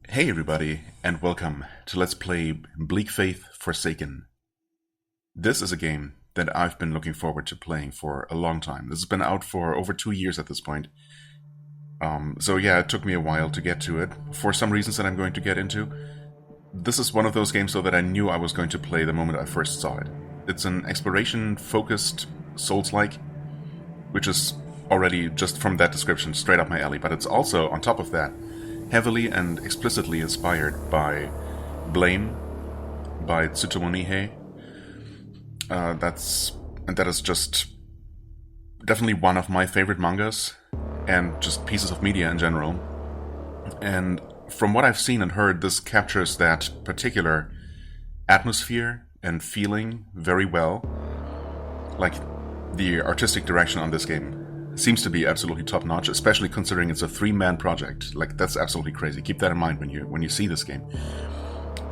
Hey everybody, and welcome to Let's Play Bleak Faith Forsaken. This is a game that I've been looking forward to playing for a long time. This has been out for over 2 years at this point. So yeah, it took me a while to get to it, for some reasons that I'm going to get into. This is one of those games, though, that I knew I was going to play the moment I first saw it. It's an exploration-focused Souls-like, which is already, just from that description, straight up my alley, but it's also, on top of that, heavily and explicitly inspired by Blame, by Tsutomu Nihei. That is just definitely one of my favorite mangas, and just pieces of media in general. And from what I've seen and heard, this captures that particular atmosphere and feeling very well. Like, the artistic direction on this game seems to be absolutely top-notch, especially considering it's a three-man project. Like, that's absolutely crazy. Keep that in mind when you see this game.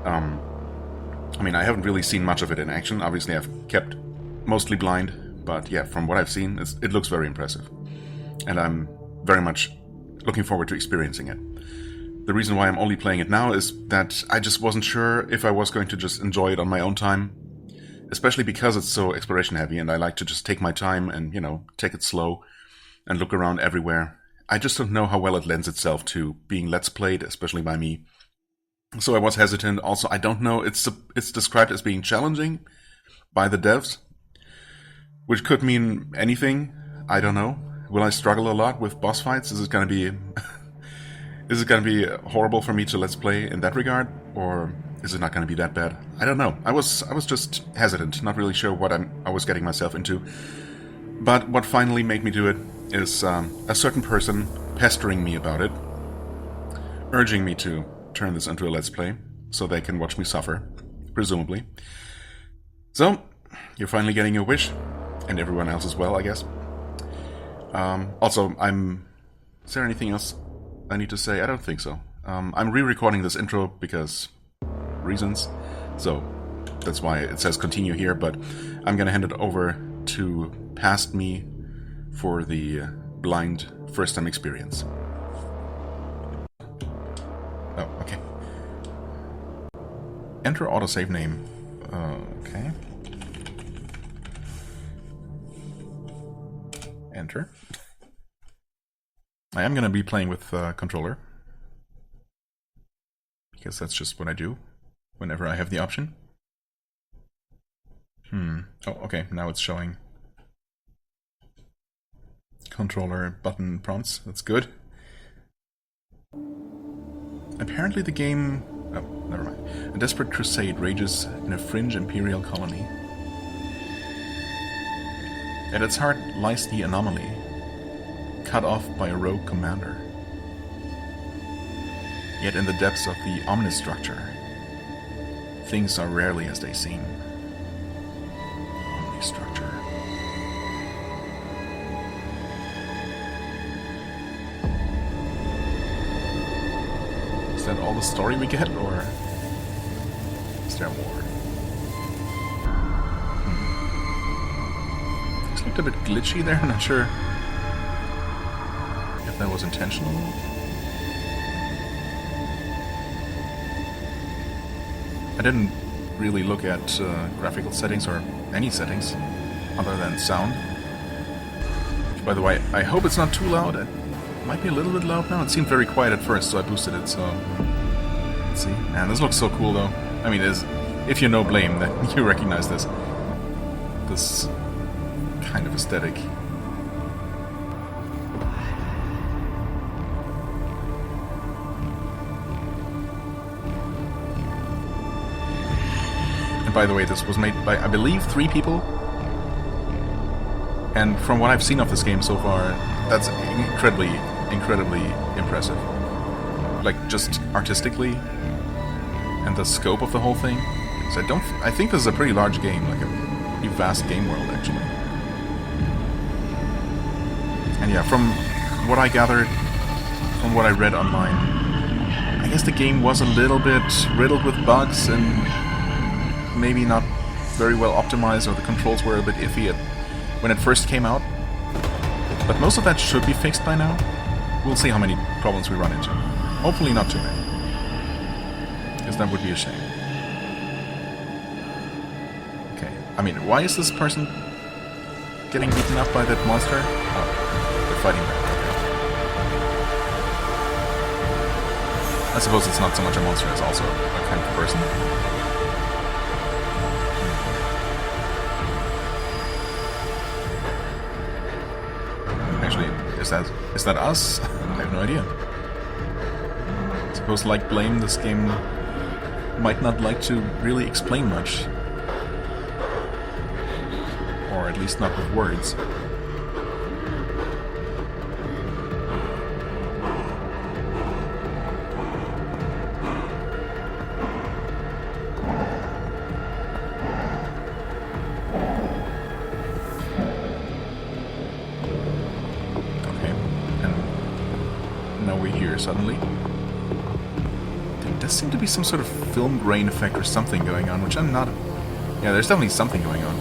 I mean, I haven't really seen much of it in action. Obviously, I've kept mostly blind, but yeah, from what I've seen, it looks very impressive. And I'm very much looking forward to experiencing it. The reason why I'm only playing it now is that I just wasn't sure if I was going to just enjoy it on my own time, especially because it's so exploration-heavy, and I like to just take my time and, take it slow and look around everywhere. I just don't know how well it lends itself to being Let's Played, especially by me. So I was hesitant. Also, I don't know, it's described as being challenging by the devs, which could mean anything. I don't know. Will I struggle a lot with boss fights? Is it going to be horrible for me to Let's Play in that regard, or is it not going to be that bad? I don't know. I was just hesitant, not really sure what I was getting myself into. But what finally made me do it is a certain person pestering me about it, urging me to turn this into a Let's Play, so they can watch me suffer, presumably. So, you're finally getting your wish, and everyone else as well, I guess. Also, is there anything else I need to say? I don't think so. I'm re-recording this intro because reasons, so that's why it says continue here, but I'm gonna hand it over to Past Me for the blind first-time experience. Oh, okay. Enter autosave name. Okay. Enter. I am going to be playing with controller, because that's just what I do whenever I have the option. Oh, okay, now it's showing controller button prompts. That's good. Apparently the game... Oh, never mind. A desperate crusade rages in a fringe imperial colony. At its heart lies the anomaly, cut off by a rogue commander. Yet in the depths of the Omnistructure, things are rarely as they seem. Omnistructure. Is that all the story we get, or is there more? Things looked a bit glitchy there. I'm not sure if that was intentional. I didn't really look at graphical settings or any settings other than sound. Which, by the way, I hope it's not too loud. It might be a little bit loud now. It seemed very quiet at first, so I boosted it, so... Let's see. Man, this looks so cool, though. I mean, if you know Blame, then you recognize this. This kind of aesthetic. And by the way, this was made by, I believe, 3 people. And from what I've seen of this game so far, that's incredibly impressive. Like, just artistically, and the scope of the whole thing. So I think this is a pretty large game, like a pretty vast game world, actually. And yeah, from what I gathered, from what I read online, I guess the game was a little bit riddled with bugs and maybe not very well optimized, or the controls were a bit iffy when it first came out. But most of that should be fixed by now. We'll see how many problems we run into. Hopefully not too many. because that would be a shame. Okay, I mean, why is this person getting beaten up by that monster? Oh, they're fighting back. Okay. I suppose it's not so much a monster as also a kind of person. Actually, is that us? I have no idea. I suppose, like Blame, this game might not like to really explain much. Or at least not with words. Suddenly. There does seem to be some sort of film grain effect or something going on, which I'm not... Yeah, there's definitely something going on.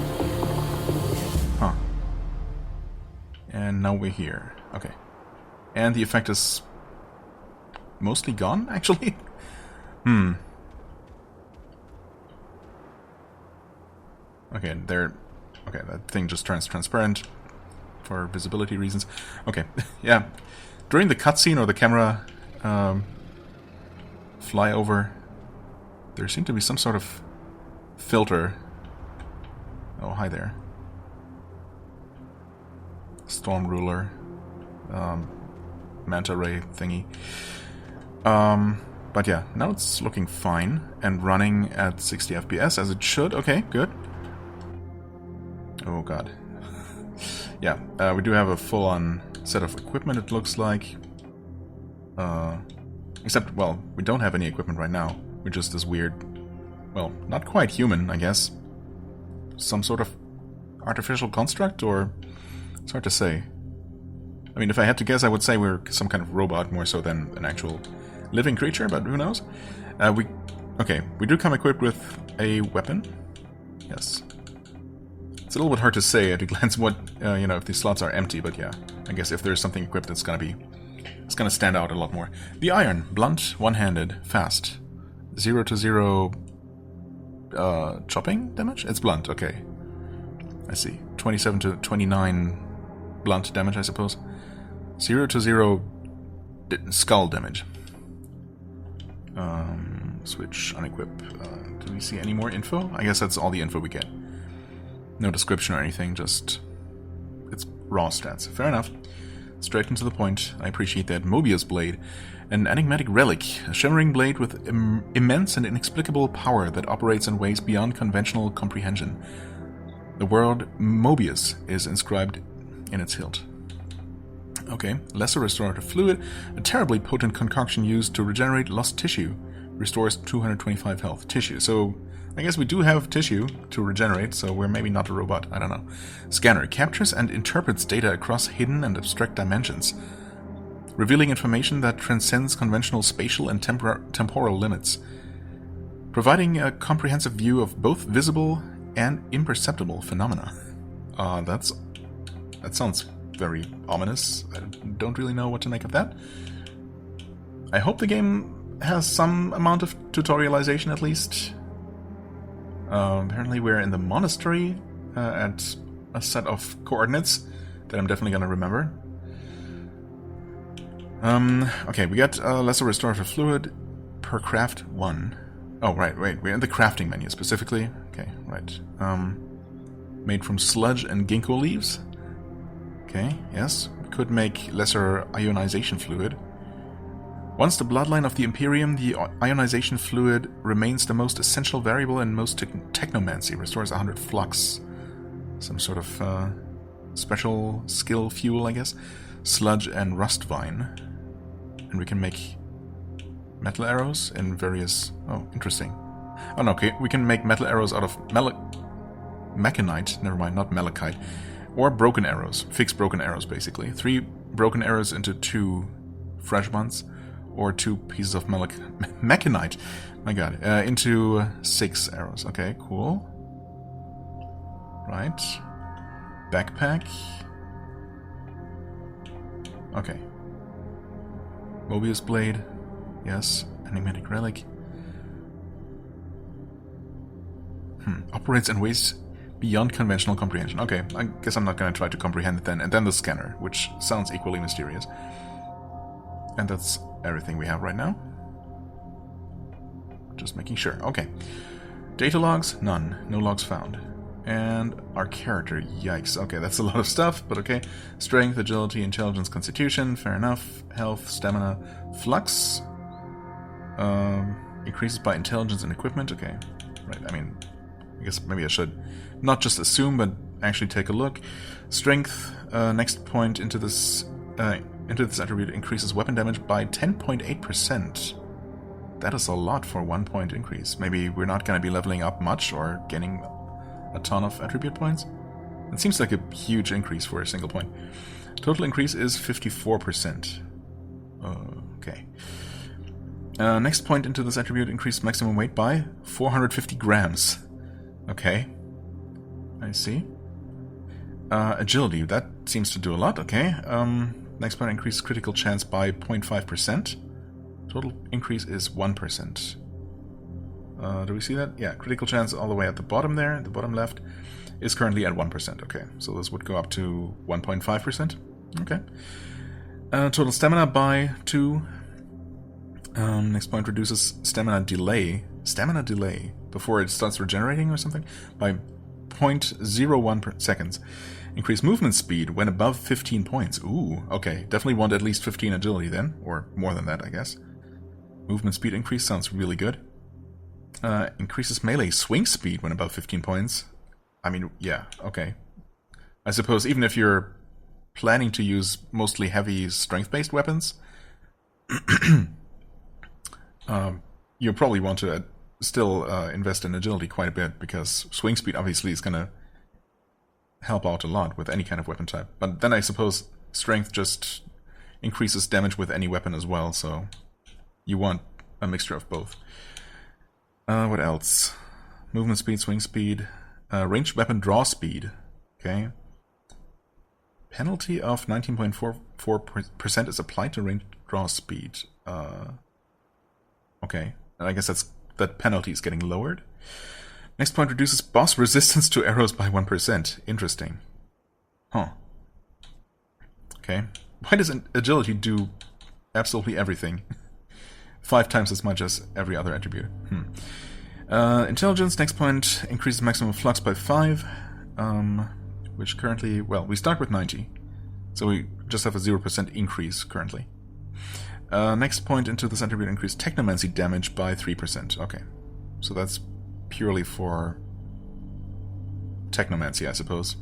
Huh. And now we're here. Okay. And the effect is... mostly gone, actually? Okay, there... Okay, that thing just turns transparent for visibility reasons. Okay, yeah. During the cutscene or the camera flyover, there seemed to be some sort of filter. Oh, hi there. Storm Ruler. Manta Ray thingy. But yeah, now it's looking fine and running at 60 FPS as it should. Okay, good. Oh god. Yeah, we do have a full-on set of equipment, it looks like. Except, well, we don't have any equipment right now. We're just this weird, well, not quite human, I guess. Some sort of artificial construct, or... it's hard to say. I mean, if I had to guess, I would say we're some kind of robot more so than an actual living creature, but who knows? Okay, we do come equipped with a weapon. Yes. It's a little bit hard to say at a glance what, you know, if these slots are empty, but yeah. I guess if there's something equipped, it's gonna stand out a lot more. The iron, blunt, one-handed, fast. 0 to 0 chopping damage? It's blunt, okay. I see. 27 to 29 blunt damage, I suppose. 0 to 0 skull damage. Switch, unequip. Do we see any more info? I guess that's all the info we get. No description or anything, just... it's raw stats. Fair enough. Straight into the point. I appreciate that. Mobius Blade. An enigmatic relic. A shimmering blade with immense and inexplicable power that operates in ways beyond conventional comprehension. The word Mobius is inscribed in its hilt. Okay. Lesser restorative fluid. A terribly potent concoction used to regenerate lost tissue. Restores 225 health. Tissue. So... I guess we do have tissue to regenerate, so we're maybe not a robot, I don't know. Scanner captures and interprets data across hidden and abstract dimensions, revealing information that transcends conventional spatial and temporal limits, providing a comprehensive view of both visible and imperceptible phenomena. That sounds very ominous. I don't really know what to make of that. I hope the game has some amount of tutorialization at least. Apparently we're in the monastery at a set of coordinates that I'm definitely gonna remember. Okay, we got lesser restorative fluid per craft 1. Oh, right, wait, we're in the crafting menu specifically. Okay, right. Made from sludge and ginkgo leaves. Okay, yes. We could make lesser ionization fluid. Once the bloodline of the Imperium, the ionization fluid remains the most essential variable in most technomancy. Restores 100 flux. Some sort of special skill fuel, I guess. Sludge and rust vine. And we can make metal arrows in various... Oh, interesting. Oh, no, okay. We can make metal arrows out of machinite. Never mind, not malachite. Or broken arrows. Fixed broken arrows, basically. 3 broken arrows into 2 fresh ones. Or 2 pieces of machinite. My god. Into 6 arrows. Okay, cool. Right. Backpack. Okay. Mobius blade. Yes. Enigmatic relic. Operates in ways beyond conventional comprehension. Okay, I guess I'm not going to try to comprehend it then. And then the scanner, which sounds equally mysterious. And that's everything we have right now. Just making sure. Okay. Data logs? None. No logs found. And our character. Yikes. Okay, that's a lot of stuff, but okay. Strength, agility, intelligence, constitution. Fair enough. Health, stamina. Flux. Increases by intelligence and equipment. Okay. Right, I mean, I guess maybe I should not just assume, but actually take a look. Strength. Next point into this attribute increases weapon damage by 10.8%. That is a lot for 1 point increase. Maybe we're not going to be leveling up much or gaining a ton of attribute points. It seems like a huge increase for a single point. Total increase is 54%. Okay. Next point into this attribute increased maximum weight by 450 grams. Okay. I see. Agility, that seems to do a lot. Okay. Next point increased critical chance by 0.5%. Total increase is 1%. Do we see that? Yeah, critical chance all the way at the bottom there, the bottom left, is currently at 1%. Okay, so this would go up to 1.5%. Okay. Total stamina by 2. Next point reduces stamina delay. Stamina delay before it starts regenerating or something by 0.01 seconds. Increase movement speed when above 15 points. Ooh, okay. Definitely want at least 15 agility then, or more than that, I guess. Movement speed increase sounds really good. Increases melee swing speed when above 15 points. I mean, yeah, okay. I suppose even if you're planning to use mostly heavy strength-based weapons, you'll probably want to still invest in agility quite a bit, because swing speed obviously is going to help out a lot with any kind of weapon type. But then I suppose strength just increases damage with any weapon as well, so you want a mixture of both. What else? Movement speed, swing speed, ranged weapon draw speed. Okay. Penalty of 19.44% is applied to ranged draw speed. Okay, and I guess that penalty is getting lowered. Next point reduces boss resistance to arrows by 1%. Interesting. Huh. Okay. Why does agility do absolutely everything? 5 times as much as every other attribute. Intelligence, next point, increases maximum flux by 5. Which currently, well, we start with 90. So we just have a 0% increase currently. Next point into this attribute increased technomancy damage by 3%. Okay. So that's purely for technomancy, I suppose.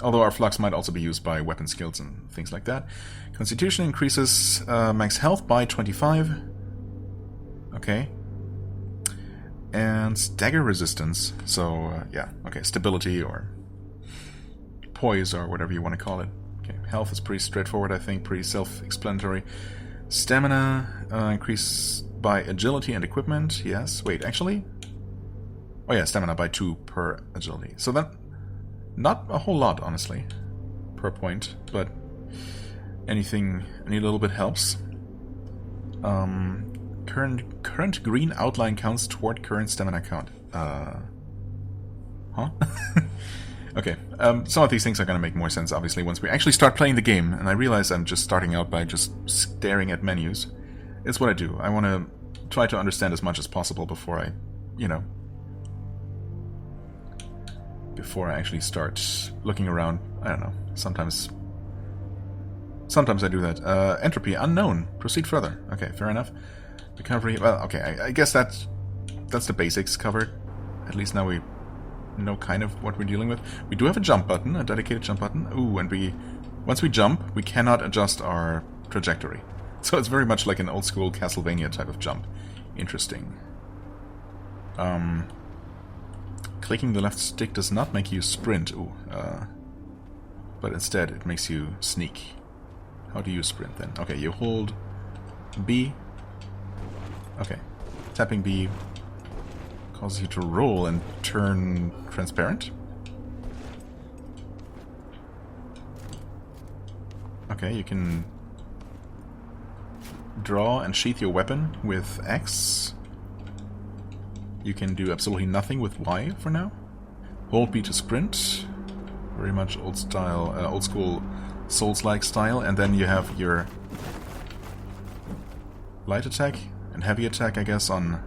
Although our flux might also be used by weapon skills and things like that. Constitution increases max health by 25. Okay. And stagger resistance. So, yeah. Okay, stability or poise or whatever you want to call it. Okay, health is pretty straightforward, I think. Pretty self-explanatory. Stamina increase by agility and equipment. Yes. Wait, actually? Oh yeah, stamina by 2 per agility. So that... not a whole lot, honestly, per point, but any little bit helps. Current green outline counts toward current stamina count. Huh? Okay, some of these things are going to make more sense, obviously, once we actually start playing the game, and I realize I'm just starting out by just staring at menus. It's what I do. I want to try to understand as much as possible before I, before I actually start looking around. I don't know. Sometimes I do that. Entropy, unknown. Proceed further. Okay, fair enough. Recovery, well, okay, I guess that's the basics covered. At least now we know kind of what we're dealing with. We do have a jump button, a dedicated jump button. Ooh, and once we jump, we cannot adjust our trajectory. So it's very much like an old school Castlevania type of jump. Interesting. Clicking the left stick does not make you sprint, but instead it makes you sneak. How do you sprint then? Okay, you hold B. Okay, tapping B causes you to roll and turn transparent. Okay, you can draw and sheath your weapon with X. You can do absolutely nothing with Y for now. Hold B to sprint. Very much old style, old school Souls-like style. And then you have your light attack and heavy attack, I guess, on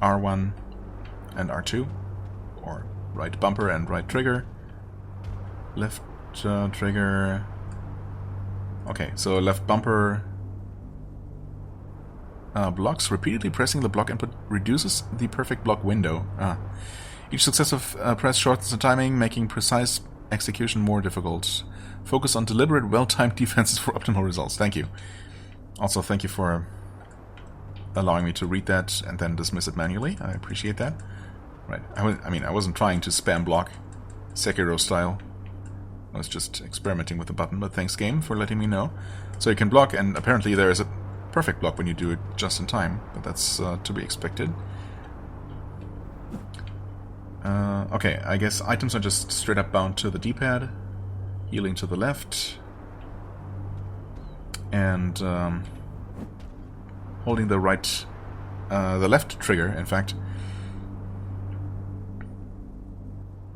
R1 and R2. Or right bumper and right trigger. Left trigger. Okay, so left bumper blocks. Repeatedly pressing the block input reduces the perfect block window. Each successive press shortens the timing, making precise execution more difficult. Focus on deliberate, well-timed defenses for optimal results. Thank you. Also, thank you for allowing me to read that and then dismiss it manually. I appreciate that. Right. I wasn't trying to spam block Sekiro style. I was just experimenting with the button, but thanks game for letting me know. So you can block, and apparently there is a perfect block when you do it just in time, but that's to be expected. Okay, I guess items are just straight up bound to the D-pad, healing to the left, and holding the left trigger, in fact.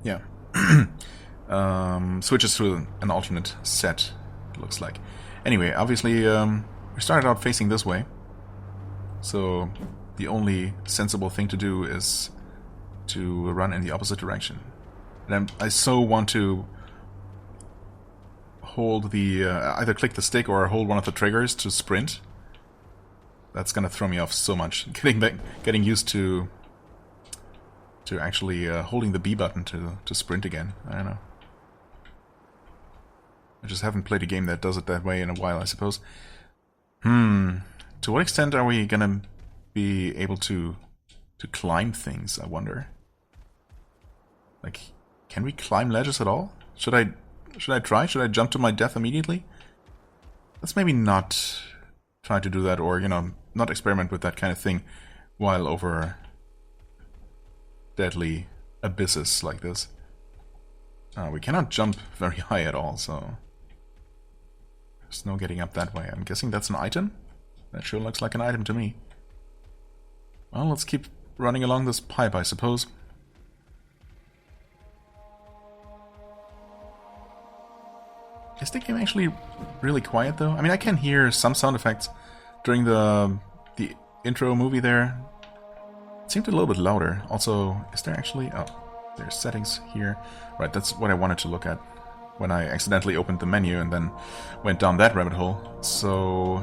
Yeah. Switches to an alternate set, it looks like. Anyway, obviously, we started out facing this way, so the only sensible thing to do is to run in the opposite direction. And I so want to hold the either click the stick or hold one of the triggers to sprint. That's gonna throw me off so much. Getting used to actually holding the B button to sprint again. I don't know. I just haven't played a game that does it that way in a while, I suppose. To what extent are we gonna be able to climb things, I wonder? Like, can we climb ledges at all? Should I try? Should I jump to my death immediately? Let's maybe not try to do that, or, you know, not experiment with that kind of thing while over deadly abysses like this. We cannot jump very high at all, so there's no getting up that way. I'm guessing that's an item? That sure looks like an item to me. Well, let's keep running along this pipe, I suppose. Is the game actually really quiet, though? I mean, I can hear some sound effects during the intro movie there. It seemed a little bit louder. Also, is there actually... Oh, there's settings here. Right, that's what I wanted to look at when I accidentally opened the menu and then went down that rabbit hole. So...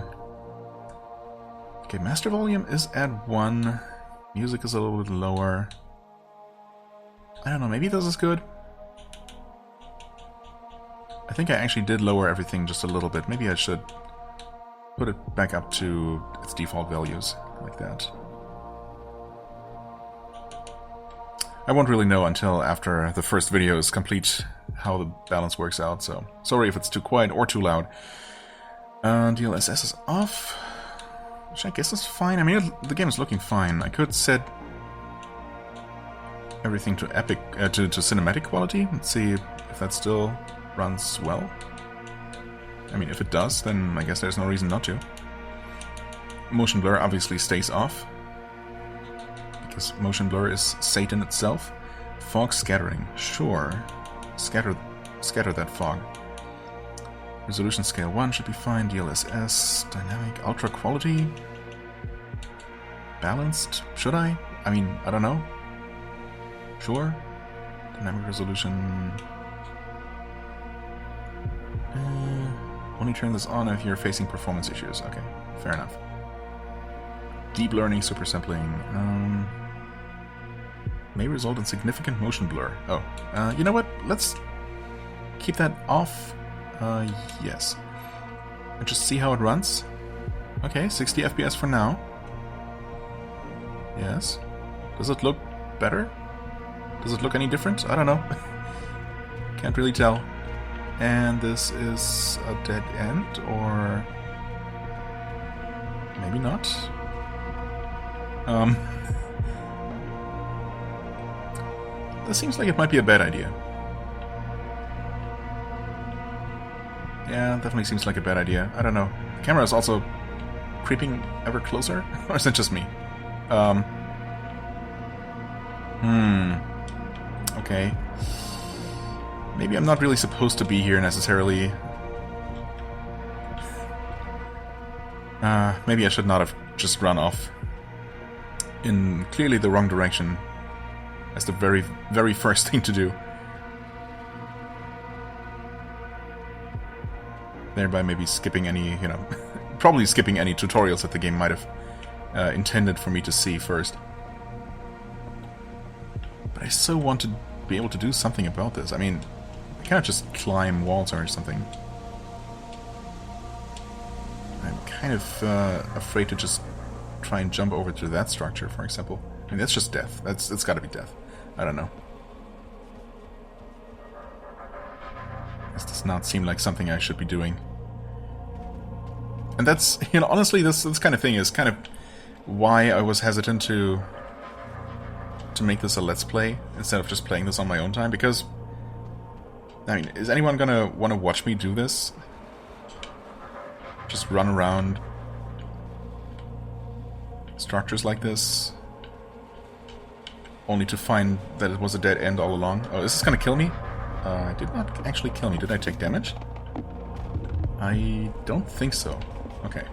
Okay, master volume is at 1. Music is a little bit lower. I don't know, maybe this is good? I think I actually did lower everything just a little bit. Maybe I should put it back up to its default values, like that. I won't really know until after the first video is complete how the balance works out, so sorry if it's too quiet or too loud. DLSS is off, which I guess is fine. I mean, the game is looking fine. I could set everything to epic, to cinematic quality. Let's see if that still runs well. I mean, if it does, then I guess there's no reason not to. Motion blur obviously stays off, because motion blur is Satan itself. Fog scattering, sure. Scatter that fog. Resolution scale 1 should be fine. DLSS, dynamic, ultra quality. Balanced, should I? I mean, I don't know. Sure. Dynamic resolution. Only turn this on if you're facing performance issues. Okay, fair enough. Deep learning, super sampling. May result in significant motion blur. Oh, you know what? Let's keep that off. Yes. And just see how it runs. Okay, 60 FPS for now. Yes. Does it look better? Does it look any different? I don't know. Can't really tell. And this is a dead end, or maybe not. This seems like it might be a bad idea. Yeah, definitely seems like a bad idea. I don't know. The camera is also creeping ever closer, or is it just me? Okay. Maybe I'm not really supposed to be here necessarily. Maybe I should not have just run off in clearly the wrong direction as the very, very first thing to do. Thereby maybe skipping any, you know, probably skipping any tutorials that the game might have intended for me to see first. But I so want to be able to do something about this. I mean, I cannot just climb walls or something. I'm kind of afraid to just try and jump over to that structure, for example. I mean, that's just death. It's got to be death. I don't know. This does not seem like something I should be doing. And that's, you know, honestly, this kind of thing is kind of why I was hesitant to make this a Let's Play instead of just playing this on my own time, because, I mean, is anyone gonna want to watch me do this? Just run around structures like this, only to find that it was a dead end all along. Oh, is this gonna kill me? It did not actually kill me. Did I take damage? I don't think so. Okay.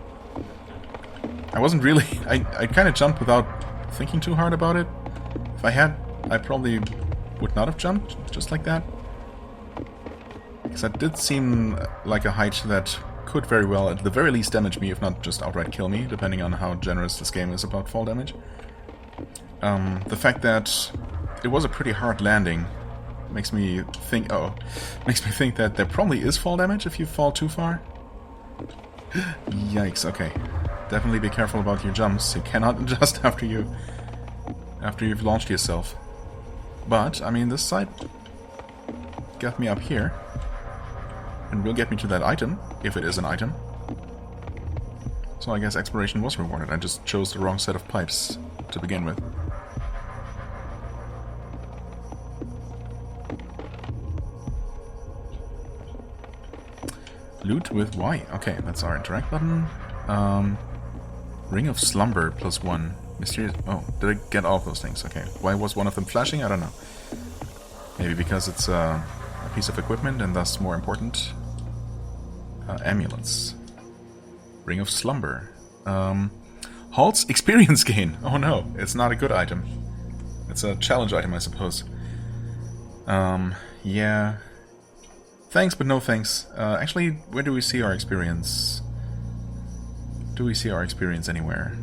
I wasn't really... I kind of jumped without thinking too hard about it. If I had, I probably would not have jumped just like that. Because that did seem like a height that could very well, at the very least, damage me, if not just outright kill me, depending on how generous this game is about fall damage. The fact that it was a pretty hard landing makes me think... Oh, makes me think that there probably is fall damage if you fall too far. Yikes, okay. Definitely be careful about your jumps. You cannot adjust after you've launched yourself. But, I mean, this side got me up here. And will get me to that item, if it is an item. So I guess exploration was rewarded. I just chose the wrong set of pipes to begin with. Loot with Y. Okay, that's our interact button. Ring of Slumber +1. Mysterious... Oh, did I get all of those things? Okay. Why was one of them flashing? I don't know. Maybe because it's a piece of equipment and thus more important. Amulets. Ring of Slumber. Halts experience gain. Oh no, it's not a good item. It's a challenge item, I suppose. Yeah. Thanks, but no thanks. Actually, where do we see our experience? Do we see our experience anywhere?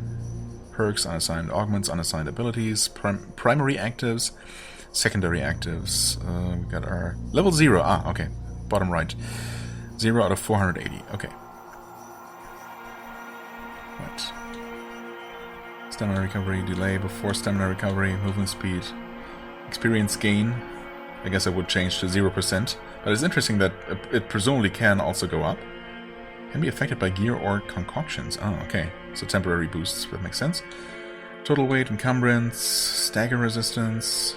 Perks, unassigned augments, unassigned abilities, primary actives, secondary actives. We got our level 0. Ah, okay. Bottom right. 0 out of 480. Okay. Right. Stamina recovery, delay before stamina recovery, movement speed, experience gain. I guess I would change to 0%. But it's interesting that it presumably can also go up. Can be affected by gear or concoctions. Oh, okay. So temporary boosts, that makes sense. Total weight, encumbrance, stagger resistance.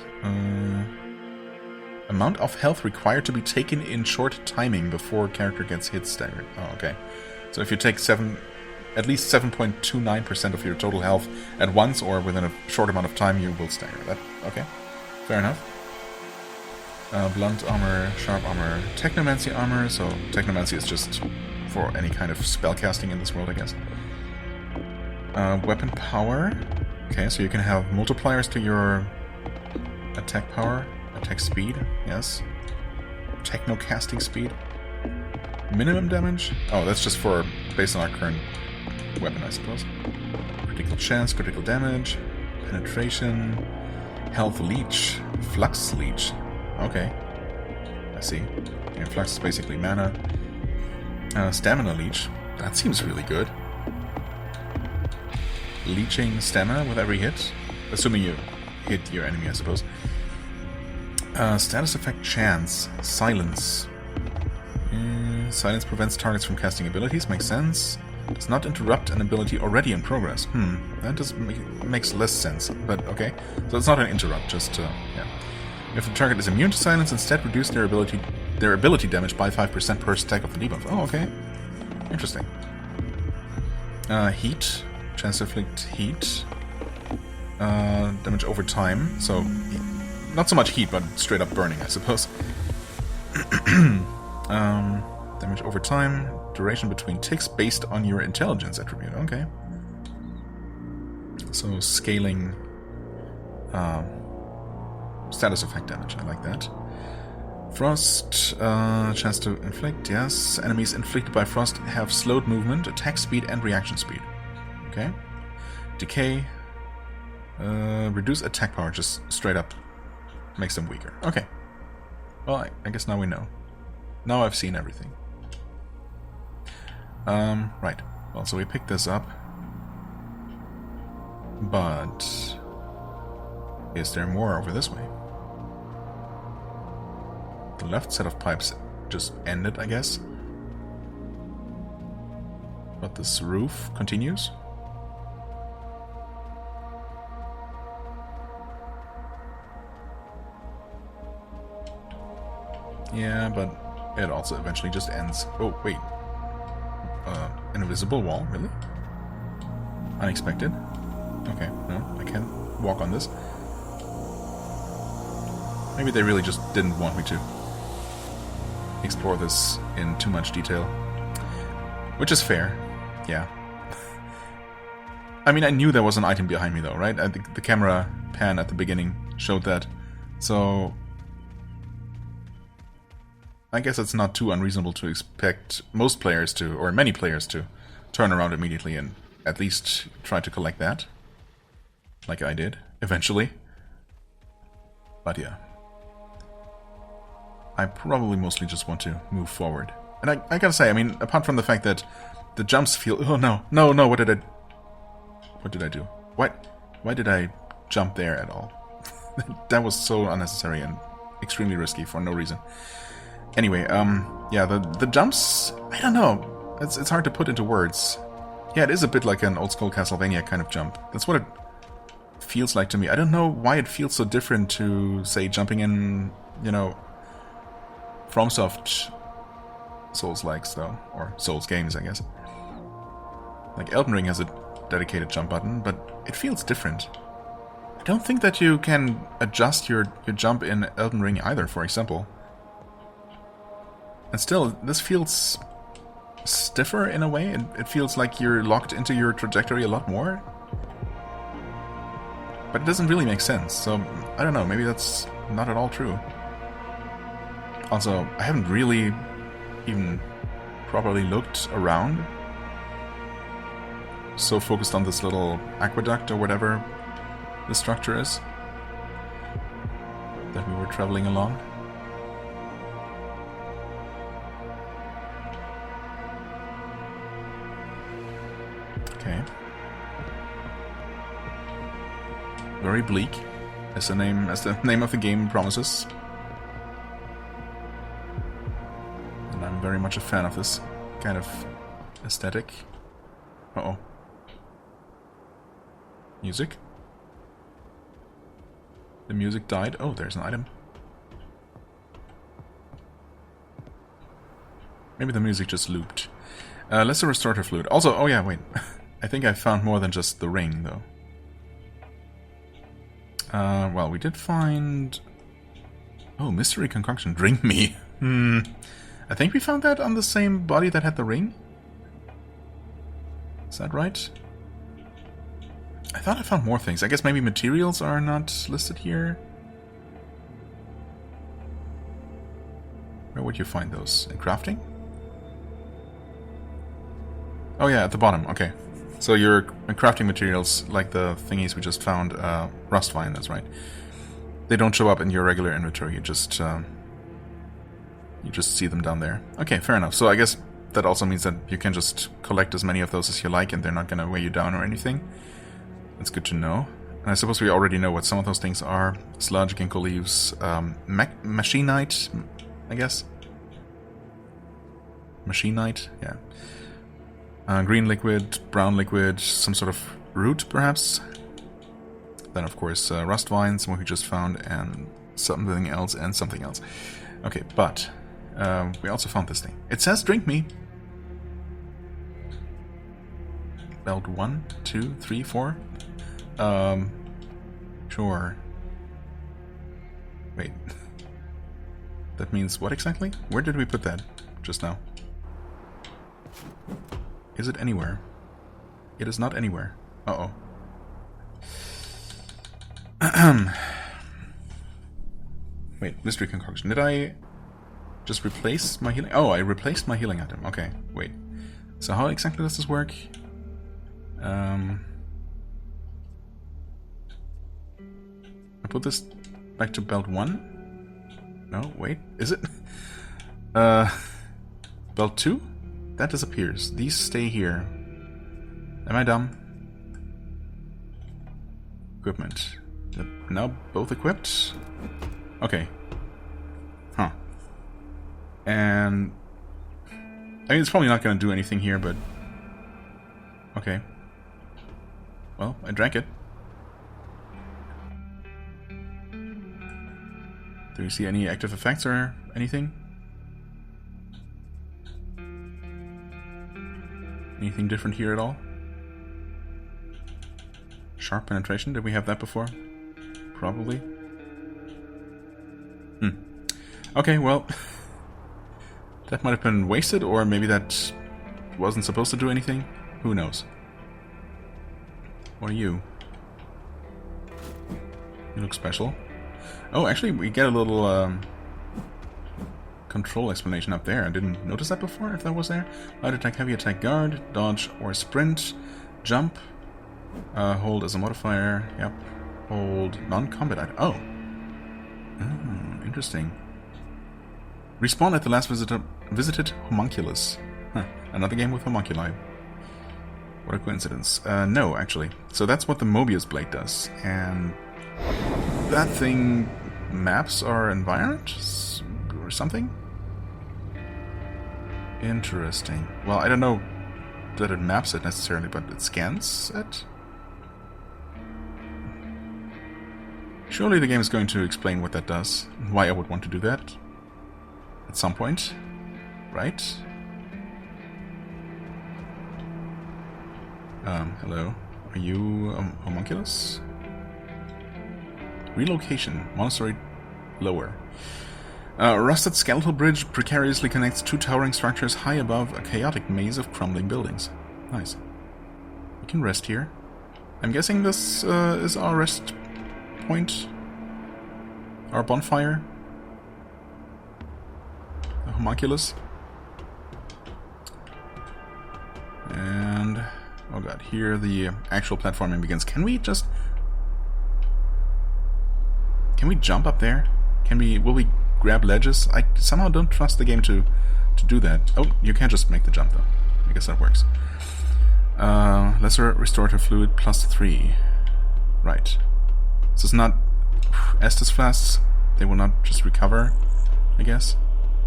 Amount of health required to be taken in short timing before character gets hit staggered. Oh, okay. So if you take at least 7.29% of your total health at once or within a short amount of time, you will stagger. That okay? Fair enough. Blunt armor, sharp armor, technomancy armor. So technomancy is just for any kind of spellcasting in this world, I guess. Weapon power. Okay, so you can have multipliers to your attack power, attack speed. Yes. Techno casting speed. Minimum damage. Oh, that's just for based on our current weapon, I suppose. Critical chance, critical damage, penetration, health leech, flux leech. Okay, I see. And flux is basically mana. Stamina leech. That seems really good. Leeching stamina with every hit, assuming you hit your enemy, I suppose. Status effect chance. Silence. Silence prevents targets from casting abilities. Makes sense. Does not interrupt an ability already in progress. That does makes less sense, but okay. So it's not an interrupt, just yeah. If the target is immune to silence, instead reduce their ability damage by 5% per stack of the debuff. Oh, okay. Interesting. Heat. Chance to inflict heat. Damage over time, so not so much heat, but straight up burning, I suppose. Damage over time, duration between ticks based on your intelligence attribute. Okay. So scaling status effect damage. I like that. Frost, chance to inflict. Yes. Enemies inflicted by frost have slowed movement, attack speed, and reaction speed. Okay. Decay. Reduce attack power. Just straight up makes them weaker. Okay. Well, I guess now we know. Now I've seen everything. Right. Well, so we picked this up. But is there more over this way? The left set of pipes just ended, I guess. But this roof continues. Yeah, but it also eventually just ends. Oh, wait. An invisible wall? Really? Unexpected? Okay, no, I can't walk on this. Maybe they really just didn't want me to explore this in too much detail. Which is fair, yeah. I mean, I knew there was an item behind me though, right? The camera pan at the beginning showed that. So I guess it's not too unreasonable to expect most players to, or many players to, turn around immediately and at least try to collect that. Like I did, eventually. But yeah. I probably mostly just want to move forward. And I gotta say, I mean, apart from the fact that the jumps feel... Oh no, no, what did I do? Why did I jump there at all? That was so unnecessary and extremely risky for no reason. Anyway, yeah, the jumps, I don't know. It's hard to put into words. Yeah, it is a bit like an old school Castlevania kind of jump. That's what it feels like to me. I don't know why it feels so different to, say, jumping in, you know, FromSoft Souls-likes, though. Or Souls games, I guess. Like, Elden Ring has a dedicated jump button, but it feels different. I don't think that you can adjust your jump in Elden Ring either, for example. And still, this feels stiffer in a way. It feels like you're locked into your trajectory a lot more. But it doesn't really make sense, so I don't know, maybe that's not at all true. Also, I haven't really even properly looked around. So focused on this little aqueduct or whatever the structure is that we were traveling along. Okay. Very bleak, as the name of the game promises. And I'm very much a fan of this kind of aesthetic. Uh-oh. Music? The music died. Oh, there's an item. Maybe the music just looped. Lesser restorative fluid. Also, oh yeah, wait. I think I found more than just the ring, though. Well, we did find... Oh, mystery concoction. Drink me. I think we found that on the same body that had the ring. Is that right? I thought I found more things. I guess maybe materials are not listed here. Where would you find those? In crafting? Oh yeah, at the bottom. Okay. So your crafting materials, like the thingies we just found, rust vine, that's right. They don't show up in your regular inventory. You just see them down there. Okay, fair enough. So I guess that also means that you can just collect as many of those as you like, and they're not going to weigh you down or anything. That's good to know. And I suppose we already know what some of those things are. Sludge, ginkgo leaves, machinite, I guess. Machinite, yeah. Green liquid, brown liquid, some sort of root, perhaps. Then, of course, rust vines, what we just found, and something else, and something else. Okay, but we also found this thing. It says drink me. Belt 1, 2, 3, 4. Sure. Wait. That means what exactly? Where did we put that just now? Is it anywhere? It is not anywhere. Uh-oh. Wait, mystery concoction. Did I just replace my healing? Oh, I replaced my healing item. Okay, wait. So how exactly does this work? I put this back to belt 1? No, wait, is it? Belt 2? That disappears. These stay here. Am I dumb? Equipment. Now both equipped? Okay. Huh. And I mean, it's probably not going to do anything here, but okay. Well, I drank it. Do you see any active effects or anything? Anything different here at all? Sharp penetration, did we have that before? Probably. Okay, well, that might have been wasted, or maybe that wasn't supposed to do anything. Who knows? What are you? You look special. Oh, actually, we get a little control explanation up there. I didn't notice that before, if that was there. Light attack, heavy attack, guard, dodge, or sprint. Jump. Hold as a modifier. Yep. Hold non-combat item. Oh. Interesting. Respawn at the last visited homunculus. Huh. Another game with homunculi. What a coincidence. No, actually. So that's what the Mobius blade does. And that thing maps our environment? Or something? Interesting. Well, I don't know that it maps it necessarily, but it scans it? Surely the game is going to explain what that does, and why I would want to do that. At some point. Right? Hello. Are you homunculus? Relocation. Monastery lower. A rusted skeletal bridge precariously connects two towering structures high above a chaotic maze of crumbling buildings. Nice. We can rest here. I'm guessing this is our rest point. Our bonfire. The homunculus. And oh god, here the actual platforming begins. Can we jump up there? Will we grab ledges? I somehow don't trust the game to do that. Oh, you can't just make the jump though. I guess that works. Lesser restorative fluid +3. Right. This is not Estus flasks. They will not just recover, I guess.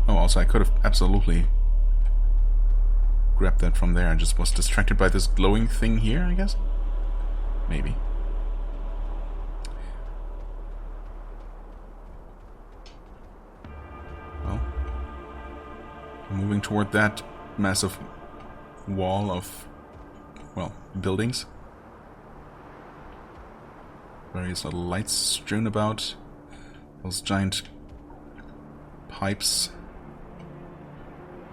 Oh, also I could have absolutely grabbed that from there. I just was distracted by this glowing thing here, I guess? Maybe. Well, moving toward that massive wall of, well, buildings. Various little lights strewn about. Those giant pipes.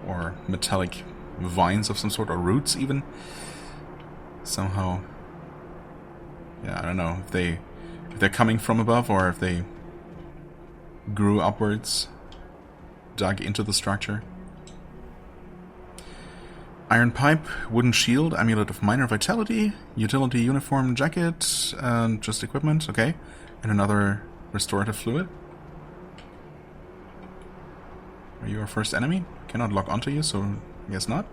Or metallic vines of some sort, or roots even. Somehow. Yeah, I don't know if they're coming from above or if they grew upwards, dug into the structure. Iron pipe, wooden shield, amulet of minor vitality, utility uniform jacket, and just equipment, okay. And another restorative fluid. Are you our first enemy? Cannot lock onto you, so I guess not.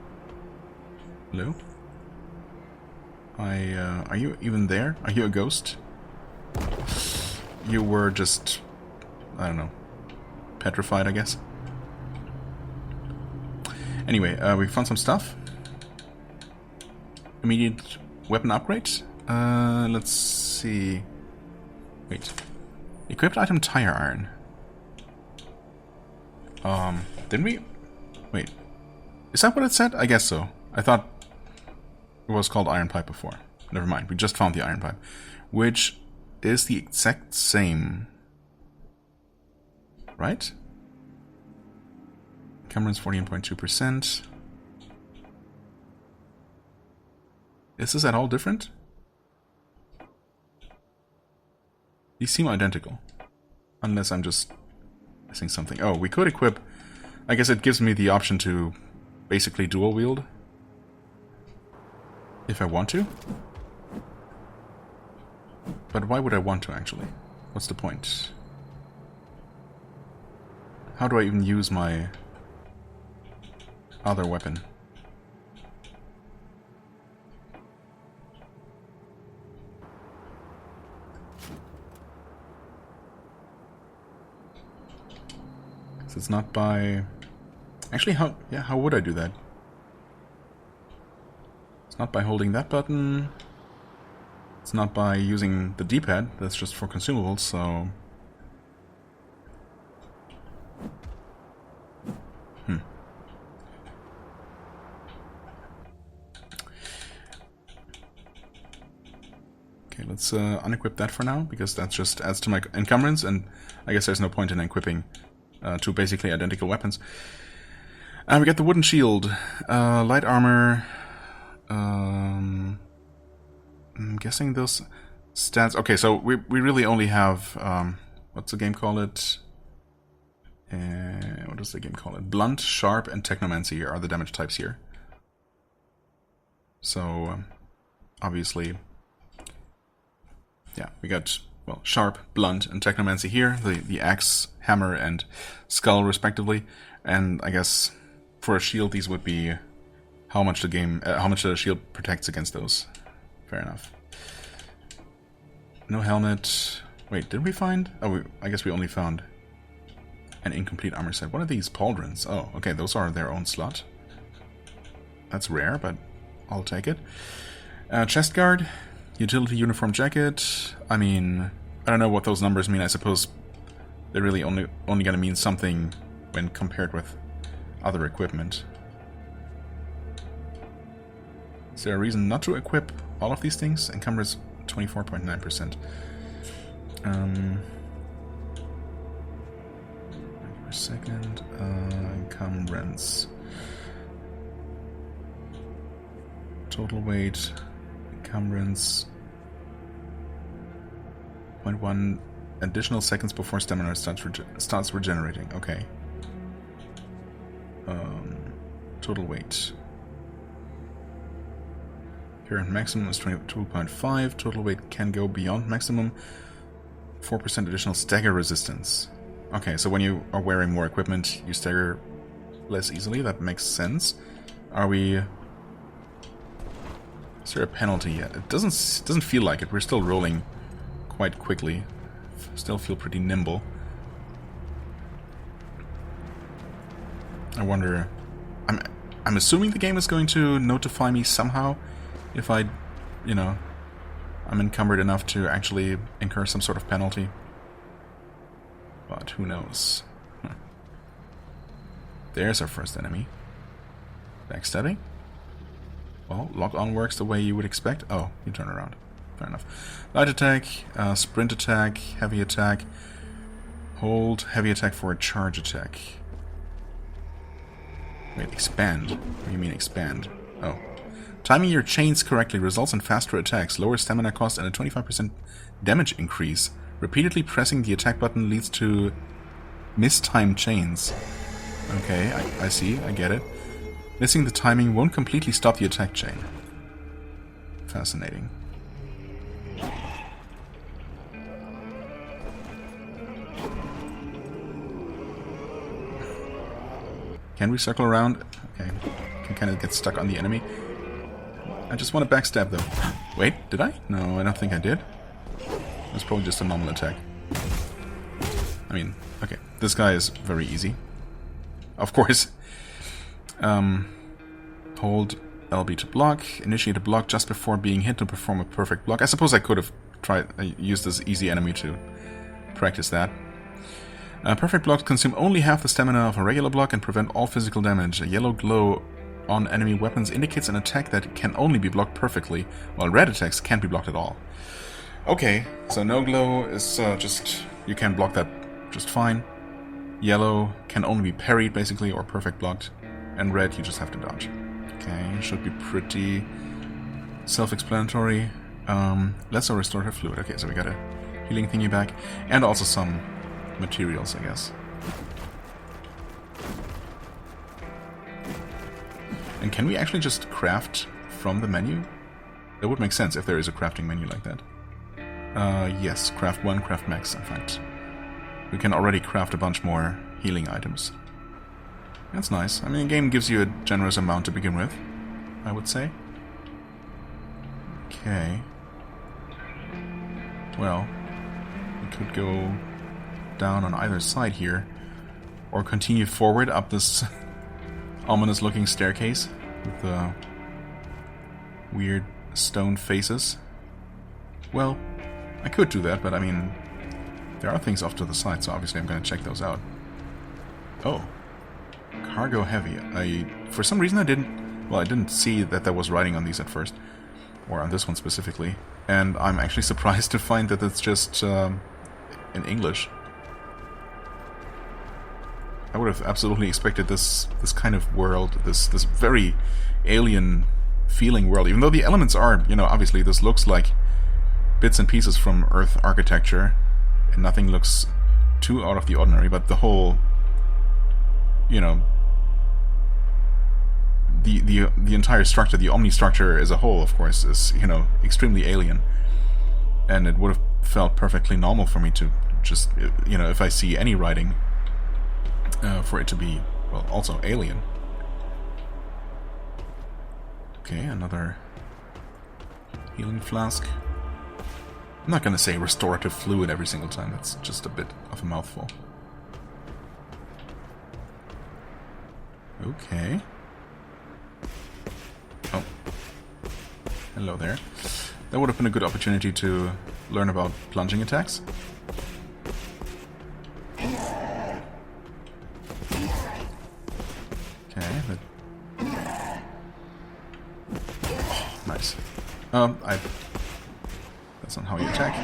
Hello? Are you even there? Are you a ghost? You were just, I don't know, petrified, I guess. Anyway, we found some stuff. Immediate weapon upgrade. Let's see. Wait. Equipped item tire iron. Didn't we? Wait. Is that what it said? I guess so. I thought it was called iron pipe before. Never mind. We just found the iron pipe. Which is the exact same. Right? Encumbrance 14.2%. Is this at all different? These seem identical. Unless I'm just missing something. Oh, we could equip... I guess it gives me the option to basically dual wield. If I want to. But why would I want to, actually? What's the point? How do I even use my other weapon? So it's not by... Actually, how would I do that? It's not by holding that button. It's not by using the D-pad. That's just for consumables, so... Okay, let's unequip that for now, because that just adds to my encumbrance, and I guess there's no point in equipping two basically identical weapons. We got the wooden shield, light armor. I'm guessing those stats. Okay, so we really only have what's the game call it? What does the game call it? Blunt, sharp, and technomancy are the damage types here. So obviously, yeah, we got well sharp, blunt, and technomancy here. The axe, hammer, and skull respectively. And I guess for a shield, these would be how much the shield protects against those. Fair enough. No helmet. Wait, did we find? Oh, I guess we only found an incomplete armor set. What are these pauldrons? Oh, okay, those are their own slot. That's rare, but I'll take it. Chest guard, utility uniform jacket. I mean, I don't know what those numbers mean. I suppose they're really only gonna mean something when compared with other equipment. Is there a reason not to equip all of these things? Encumbrance 24.9%. Per second. Encumbrance. Total weight. Encumbrance. 0.1 additional seconds before stamina starts regenerating. Okay. Total weight. Current maximum is 22.5. Total weight can go beyond maximum. 4% additional stagger resistance. Okay, so when you are wearing more equipment, you stagger less easily. That makes sense. Are we... Is there a penalty yet? It doesn't feel like it. We're still rolling quite quickly. Still feel pretty nimble. I wonder... I'm assuming the game is going to notify me somehow if I, you know, I'm encumbered enough to actually incur some sort of penalty. But who knows? There's our first enemy. Backstabbing? Well, lock on works the way you would expect. Oh, you turn around. Fair enough. Light attack, sprint attack, heavy attack. Hold heavy attack for a charge attack. Wait, expand? What do you mean expand? Oh. Timing your chains correctly results in faster attacks, lower stamina cost, and a 25% damage increase. Repeatedly pressing the attack button leads to mistimed chains. Okay, I see, I get it. Missing the timing won't completely stop the attack chain. Fascinating. Can we circle around? Okay, can kind of get stuck on the enemy. I just want to backstab them. Wait, did I? No, I don't think I did. It was probably just a normal attack. I mean, okay, this guy is very easy. Of course. Hold LB to block. Initiate a block just before being hit to perform a perfect block. I suppose I could have used this easy enemy to practice that. Perfect blocks consume only half the stamina of a regular block and prevent all physical damage. A yellow glow on enemy weapons indicates an attack that can only be blocked perfectly, while red attacks can't be blocked at all. Okay, so no glow is just... You can block that just fine. Yellow can only be parried, basically, or perfect blocked. And red, you just have to dodge. Okay, should be pretty self-explanatory. Lesser restorative fluid. Okay, so we got a healing thingy back. And also some materials, I guess. And can we actually just craft from the menu? That would make sense if there is a crafting menu like that. Yes, craft 1, craft max, in fact. We can already craft a bunch more healing items. That's nice. I mean, the game gives you a generous amount to begin with, I would say. Okay. Well, we could go down on either side here, or continue forward up this ominous-looking staircase with the weird stone faces. Well, I could do that, but I mean, there are things off to the side, so obviously I'm going to check those out. Oh, cargo heavy. For some reason I didn't see that there was writing on these at first, or on this one specifically, and I'm actually surprised to find that it's just in English. I would have absolutely expected this kind of world, this very alien feeling world, even though the elements are, you know, obviously this looks like bits and pieces from Earth architecture, and nothing looks too out of the ordinary, but the whole, you know, the entire structure, the Omnistructure as a whole, of course, is, you know, extremely alien. And it would have felt perfectly normal for me to just, you know, if I see any writing, for it to be, well, also alien. Okay, another healing flask. I'm not gonna say restorative fluid every single time, that's just a bit of a mouthful. Okay. Oh. Hello there. That would have been a good opportunity to learn about plunging attacks. Okay, nice. That's not how you attack.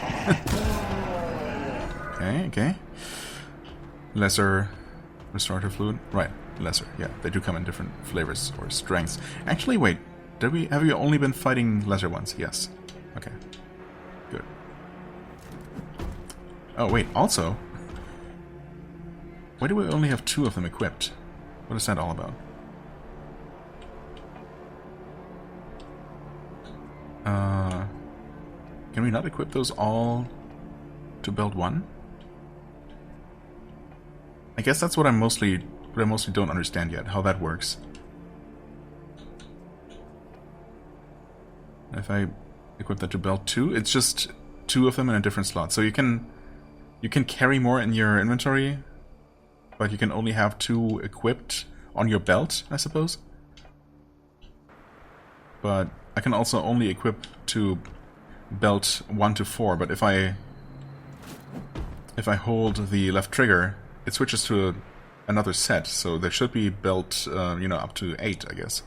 Okay. Lesser restorative fluid. Right, lesser. Yeah, they do come in different flavors or strengths. Actually, wait. Have you only been fighting lesser ones? Yes. Okay. Good. Oh, wait, also, why do we only have 2 of them equipped? What is that all about? Can we not equip those all to build 1? I guess that's what I mostly don't understand yet, how that works. If I equip that to build 2, it's just 2 of them in a different slot. So you can carry more in your inventory, but you can only have 2 equipped on your belt, I suppose. But I can also only equip to belt 1 to 4, but if I hold the left trigger, it switches to another set, so there should be belt, you know, up to 8, I guess.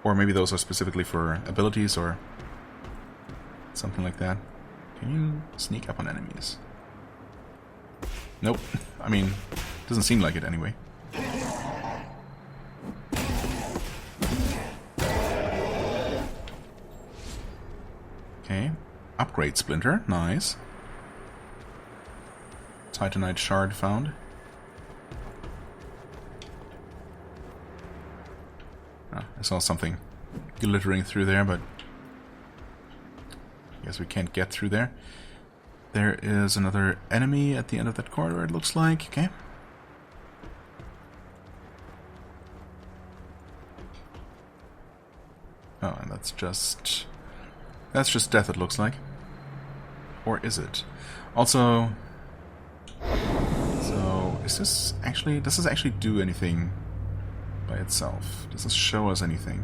Or maybe those are specifically for abilities or something like that. Can you sneak up on enemies? Nope. I mean, doesn't seem like it anyway. Okay. Upgrade splinter. Nice. Titanite shard found. Ah, I saw something glittering through there, but I guess we can't get through there. There is another enemy at the end of that corridor, it looks like. Okay. Oh, and that's just death, it looks like. Or is it? Also, so does this actually do anything by itself? Does this show us anything?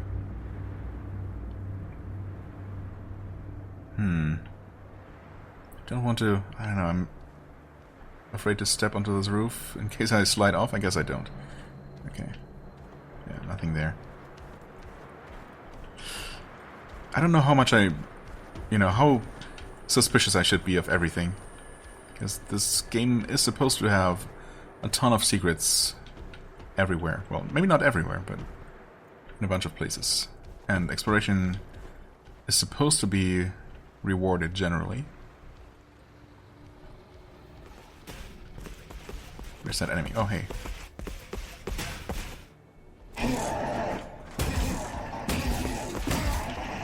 Don't want to, I don't know, I'm afraid to step onto this roof in case I slide off. I guess I don't. Okay. Yeah, nothing there. I don't know how much how suspicious I should be of everything. Because this game is supposed to have a ton of secrets everywhere. Well, maybe not everywhere, but in a bunch of places. And exploration is supposed to be rewarded generally. Where's that enemy? Oh, hey.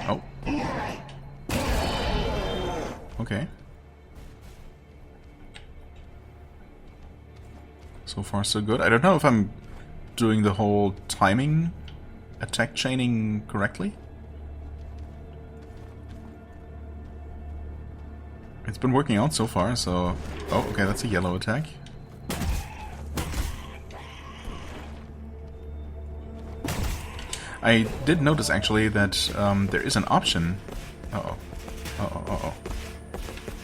Oh. Okay. So far, so good. I don't know if I'm doing the whole timing, attack chaining correctly. It's been working out so far, so... Oh, okay, that's a yellow attack. I did notice, actually, that there is an option... Uh-oh. Uh-oh, uh-oh.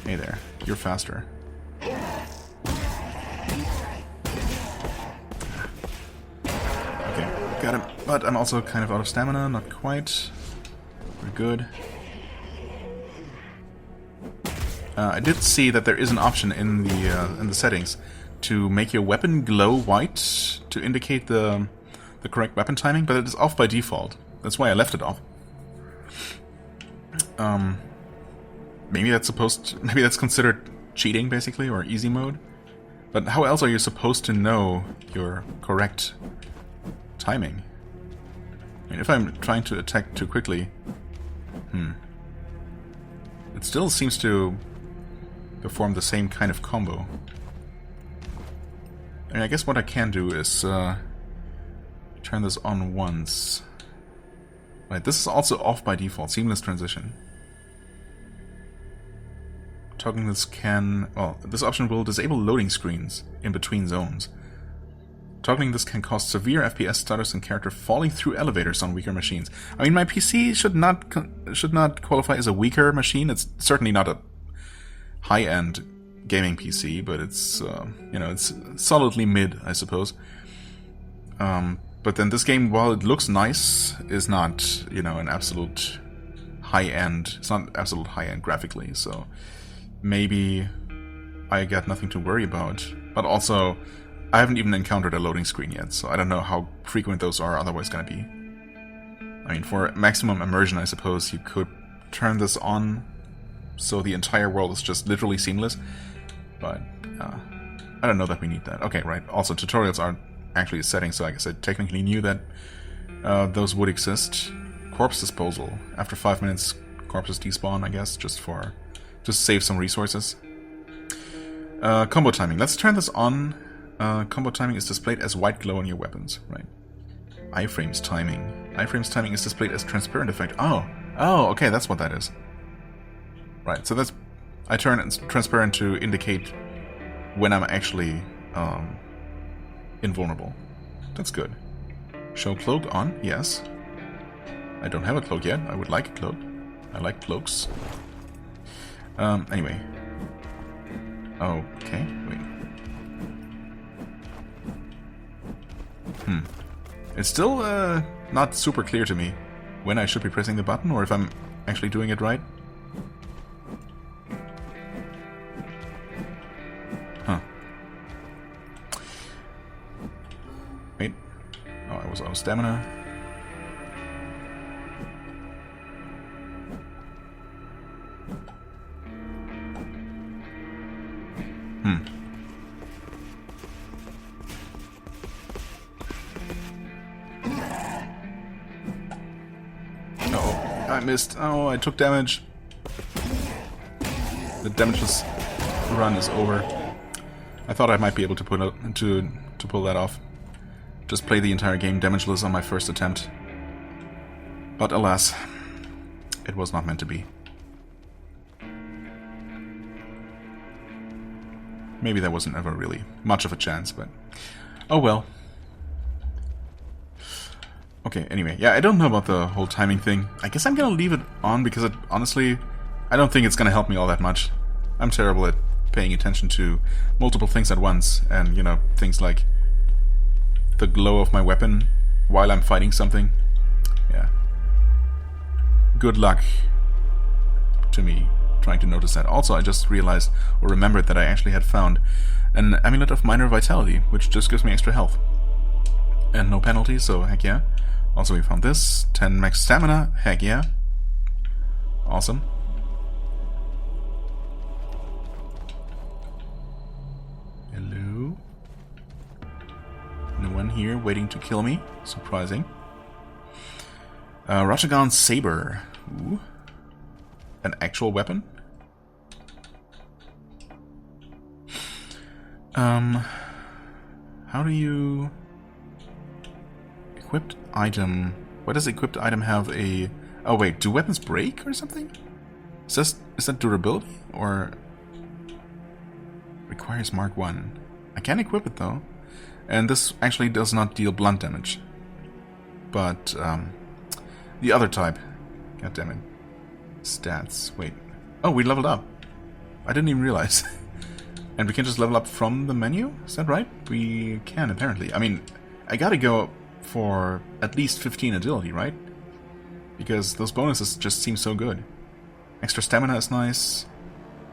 Hey there. You're faster. Okay, got him. But I'm also kind of out of stamina, not quite. We're good. I did see that there is an option in the settings to make your weapon glow white to indicate the correct weapon timing, but it is off by default. That's why I left it off. Maybe that's considered cheating, basically, or easy mode. But how else are you supposed to know your correct timing? I mean, if I'm trying to attack too quickly, it still seems to perform the same kind of combo. I mean, I guess what I can do is turn this on once. Right, this is also off by default, seamless transition. Toggling this can... Well, this option will disable loading screens in between zones. Toggling this can cause severe FPS stutters and character falling through elevators on weaker machines. I mean, my PC should not qualify as a weaker machine. It's certainly not a high-end gaming PC, but it's you know, it's solidly mid, I suppose. But then this game, while it looks nice, is not, you know, an absolute high-end. It's not absolute high-end graphically, so maybe I got nothing to worry about. But also, I haven't even encountered a loading screen yet, so I don't know how frequent those are otherwise going to be. I mean, for maximum immersion, I suppose you could turn this on so the entire world is just literally seamless, but I don't know that we need that. Okay, right. Also, tutorials aren't actually a setting, so I guess I technically knew that those would exist. Corpse disposal. After 5 minutes, corpses despawn, I guess, just save some resources. Combo timing. Let's turn this on. Combo timing is displayed as white glow on your weapons, right? Iframes timing. Iframes timing is displayed as transparent effect. Oh, okay, that's what that is. Right, so I turn it transparent to indicate when I'm actually invulnerable. That's good. Show cloak on, yes. I don't have a cloak yet. I would like a cloak. I like cloaks. Anyway. Okay, wait. It's still not super clear to me when I should be pressing the button or if I'm actually doing it right. Huh. Wait. Oh, I was out of stamina. I missed. Oh, I took damage. The damageless run is over. I thought I might be able to pull that off. Just play the entire game damageless on my first attempt. But alas, it was not meant to be. Maybe there wasn't ever really much of a chance, but oh well. Okay, anyway, yeah, I don't know about the whole timing thing. I guess I'm gonna leave it on because honestly, I don't think it's gonna help me all that much. I'm terrible at paying attention to multiple things at once, and, you know, things like the glow of my weapon while I'm fighting something. Yeah. Good luck to me trying to notice that. Also, I just realized or remembered that I actually had found an Amulet of Minor Vitality, which just gives me extra health. And no penalty, so heck yeah. Also, we found this. 10 max stamina, heck yeah. Awesome. Hello? No one here waiting to kill me. Surprising. Ratagon Saber. Ooh. An actual weapon? How do you... Equipped item... Why does equipped item have a... Oh wait, do weapons break or something? Is that durability? Or... Requires Mark 1. I can equip it though. And this actually does not deal blunt damage. But, the other type. God damn it. Stats. Wait. Oh, we leveled up. I didn't even realize. And we can just level up from the menu? Is that right? We can, apparently. I mean, I gotta go for at least 15 agility, right? Because those bonuses just seem so good. Extra stamina is nice.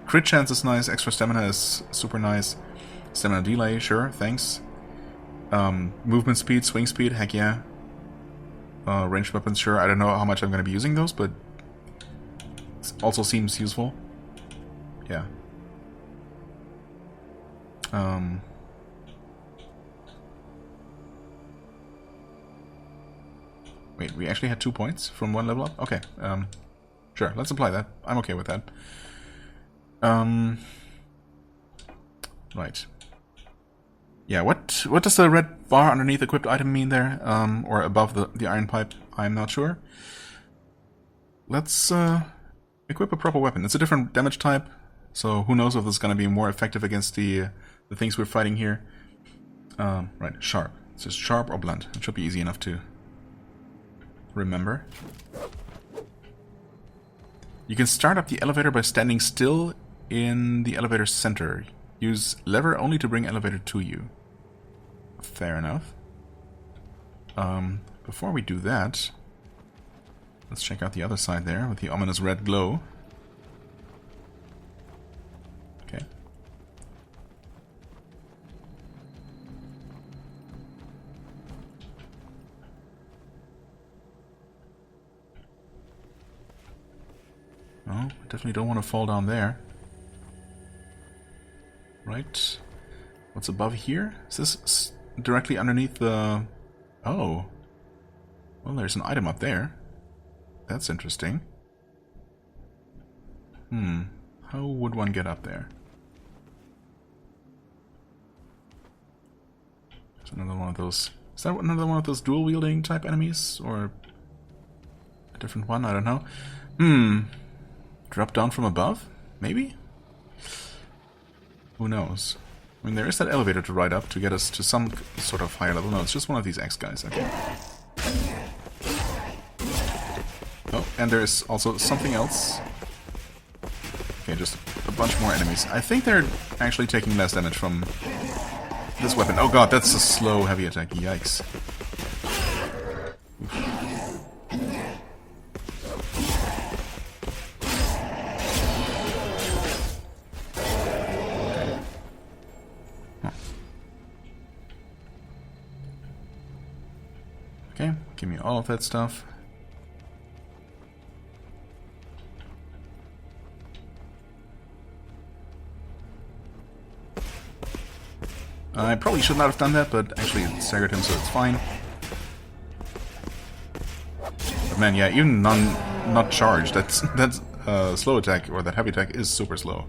Crit chance is nice. Extra stamina is super nice. Stamina delay, sure, thanks. Movement speed, swing speed, heck yeah. Ranged weapons, sure. I don't know how much I'm going to be using those, but it also seems useful. Yeah. Wait, we actually had 2 points from one level up? Okay, sure, let's apply that. I'm okay with that. Right. Yeah, what does the red bar underneath equipped item mean there? Or above the iron pipe? I'm not sure. Let's equip a proper weapon. It's a different damage type, so who knows if this is going to be more effective against the things we're fighting here. Right, sharp. It's just sharp or blunt. It should be easy enough to remember. You can start up the elevator by standing still in the elevator center. Use lever only to bring elevator to you. Fair enough. Before we do that, let's check out the other side there with the ominous red glow. Okay. Oh, I definitely don't want to fall down there. Right. What's above here? Is this directly underneath the... Oh. Well, there's an item up there. That's interesting. How would one get up there? There's another one of those... Is that another one of those dual-wielding type enemies? Or a different one? I don't know. Drop down from above? Maybe? Who knows? I mean, there is that elevator to ride up to get us to some sort of higher level. No, it's just one of these X guys. Okay. Oh, and there is also something else. Okay, just a bunch more enemies. I think they're actually taking less damage from this weapon. Oh god, that's a slow heavy attack. Yikes. Okay, give me all of that stuff. I probably should not have done that, but actually it staggered him, so it's fine. But man, yeah, even not charged, that's slow attack, or that heavy attack is super slow.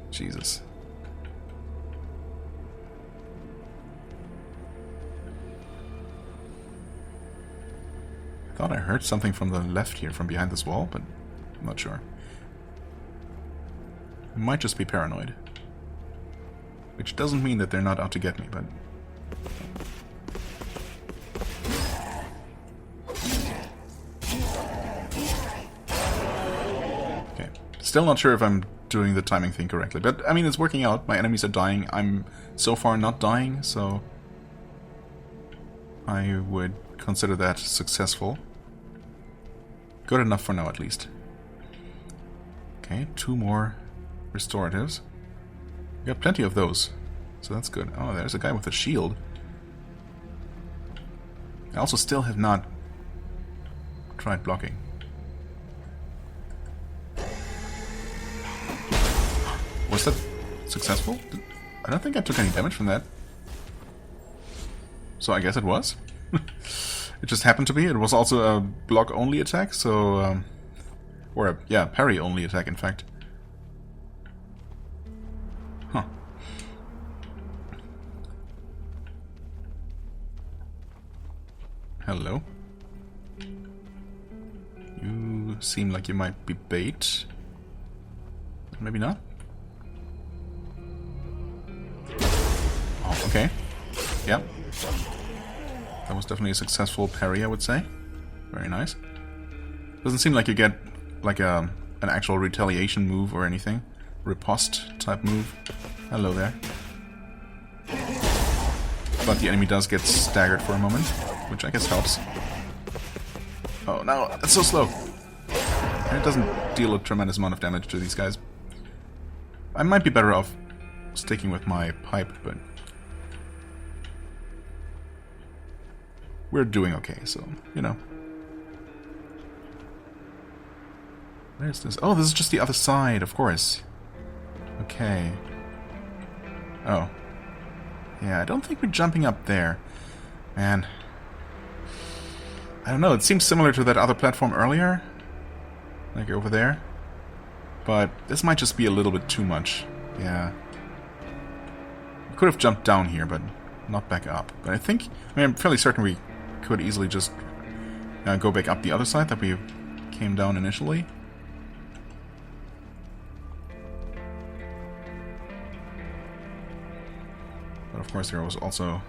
Jesus. I thought I heard something from the left here, from behind this wall, but I'm not sure. I might just be paranoid. Which doesn't mean that they're not out to get me, but... Okay. Still not sure if I'm doing the timing thing correctly, but I mean, it's working out. My enemies are dying. I'm so far not dying, so... I would consider that successful. Good enough for now, at least. Okay, 2 more restoratives. We got plenty of those, so that's good. Oh, there's a guy with a shield. I also still have not tried blocking. Was that successful? I don't think I took any damage from that. So I guess it was. It just happened to be. It was also a block-only attack, so... or a, yeah, parry-only attack, in fact. Huh. Hello. You seem like you might be bait. Maybe not? Oh, okay. Yep. That was definitely a successful parry, I would say. Very nice. Doesn't seem like you get like an actual retaliation move or anything. Riposte type move. Hello there. But the enemy does get staggered for a moment, which I guess helps. Oh no, that's so slow. And it doesn't deal a tremendous amount of damage to these guys. I might be better off sticking with my pipe, but we're doing okay, so, you know. Where's this? Oh, this is just the other side, of course. Okay. Oh. Yeah, I don't think we're jumping up there. Man. I don't know, it seems similar to that other platform earlier. Like over there. But this might just be a little bit too much. Yeah. We could have jumped down here, but not back up. But I think, I mean, I'm fairly certain we could easily just go back up the other side that we came down initially. But of course there was also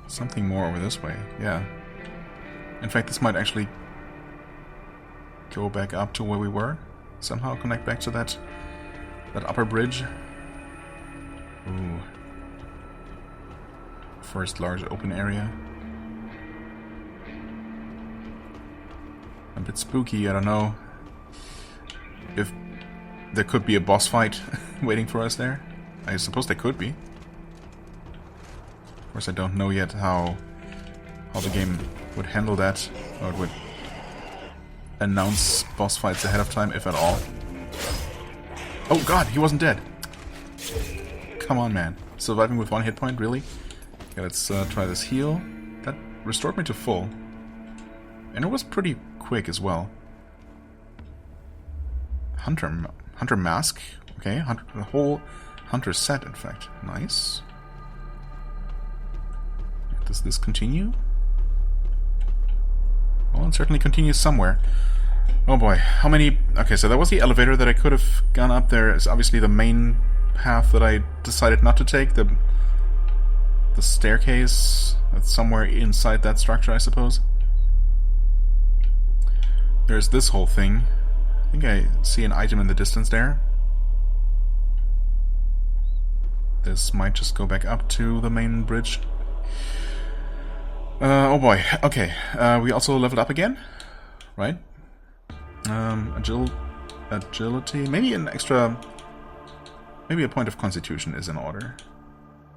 something more over this way. Yeah. In fact, this might actually go back up to where we were. Somehow connect back to that upper bridge. Ooh. First large open area. A bit spooky, I don't know if there could be a boss fight waiting for us there. I suppose there could be. Of course I don't know yet how the game would handle that, or it would announce boss fights ahead of time, if at all. Oh god, he wasn't dead! Come on, man. Surviving with 1 hit point, really? Okay, let's try this heal. That restored me to full. And it was pretty quick as well. Hunter mask. Okay, the whole hunter set, in fact. Nice. Does this continue? Well, it certainly continues somewhere. Oh boy, how many... Okay, so that was the elevator that I could have gone up. There is obviously the main path that I decided not to take. The staircase that's somewhere inside that structure, I suppose. There's this whole thing. I think I see an item in the distance there. This might just go back up to the main bridge. Oh boy, okay. We also leveled up again, right? Agility, maybe an extra... Maybe a point of constitution is in order.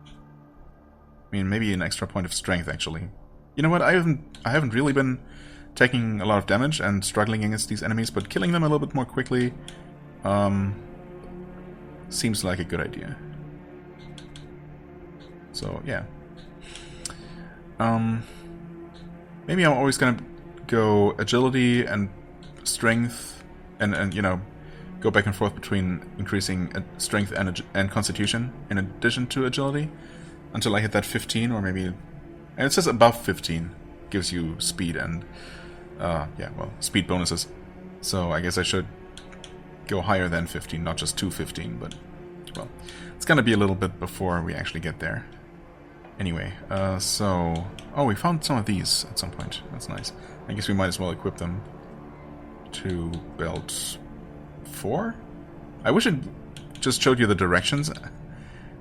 I mean, maybe an extra point of strength, actually. You know what, I haven't really been taking a lot of damage and struggling against these enemies, but killing them a little bit more quickly seems like a good idea. So, yeah. Maybe I'm always gonna go agility and strength and you know, go back and forth between increasing strength and constitution in addition to agility until I hit that 15, or maybe... And it says above 15 gives you speed and yeah, well, speed bonuses. So I guess I should go higher than 15, not just to 15, but well, it's gonna be a little bit before we actually get there. Anyway, so... Oh, we found some of these at some point. That's nice. I guess we might as well equip them to belt 4? I wish it just showed you the directions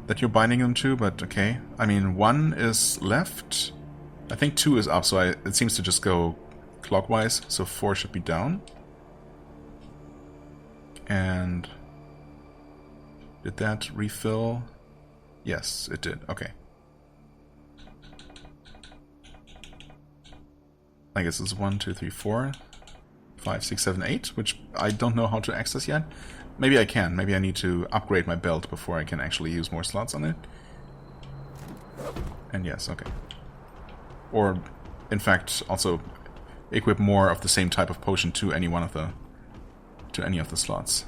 that you're binding them to, but okay. I mean, 1 is left. I think 2 is up, so it seems to just go clockwise, so 4 should be down. And did that refill? Yes, it did. Okay. I guess it's 1, 2, 3, 4, 5, 6, 7, 8, which I don't know how to access yet. Maybe I can. Maybe I need to upgrade my belt before I can actually use more slots on it. And yes, okay. Or, in fact, also equip more of the same type of potion to any one of the slots.